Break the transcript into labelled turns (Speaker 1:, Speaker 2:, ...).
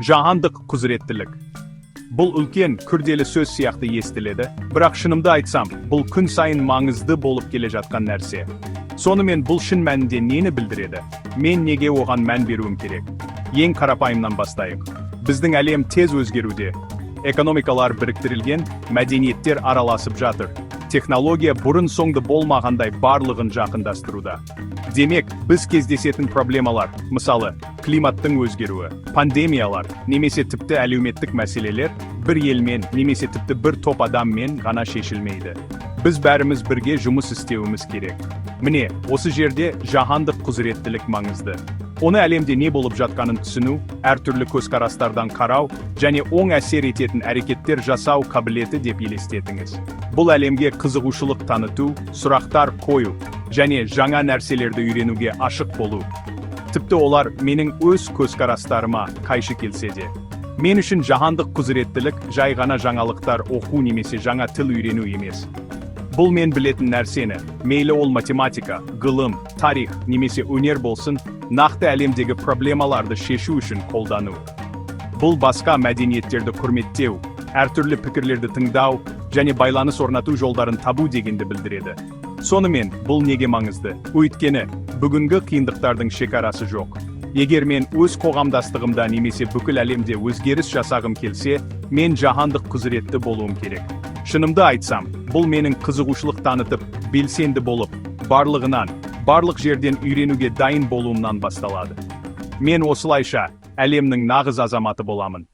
Speaker 1: Жаһандық құзыреттілік. Бұл үлкен, күрделі сөз сияқты естіледі, бірақ шынымды айтсам, бұл күн сайын маңызды болып келе жатқан нәрсе. Сонымен бұл шын мәнінде нені білдіреді? Мен неге оған мән беруім керек? Ең қарапайымнан бастайық. Біздің әлем тез өзгеруде. Экономикалар біріктірілген, мәдениеттер араласып жатыр. Технология бұрын-соңды болмағандай барлығын жақындастыруда. Демек, біз кездесетін проблемалар, мысалы, климаттың өзгеруі, пандемиялар, немесе тіпті әлеуметтік мәселелер, бір елмен, немесе тіпті бір топ адаммен ғана шешілмейді. Біз бәріміз бірге жұмыс істеуіміз керек. Міне, осы жерде жаһандық құзыреттілік маңызды. Оны әлемде не болып жатқанын түсіну, әртүрлі көзқарастардан қарау, және оң әсер ететін әрекеттер жасау қабілеті деп елестетіңіз. Бұл әлемге қызығушылық таныту, сұрақтар қою, және жаңа нәрселерді үйренуге ашық болу. Тіпті олар менің өз көзқарастарыма қайшы келсе де. Мен үшін жаһандық құзыреттілік жай ғана жаңалықтар оқу немесе жаңа тіл үйрену емес. Бұл мен білетін нәрсені, мейлі ол математика, ғылым, тарих немесе өнер болсын, нақты әлемдегі проблемаларды шешу үшін қолдану. Бұл басқа мәдениеттерді құрметтеу, әртүрлі пікірлерді тыңдау, және байланыс орнату жолдарын табу дегенді білдіреді. Сонымен, бұл неге маңызды? Өйткені, бүгінгі қиындықтардың шекарасы жоқ. Егер мен өз қоғамдастығымда немесе бүкіл әлемде өзгеріс жасағым келсе, мен жаһандық құзыретті болуым керек. Шынымды айтсам, бұл менің қызығушылық танытып, белсенді болып, барлық жерден үйренуге дайын болуымнан басталады. Мен осылайша әлемнің нағыз азаматы боламын.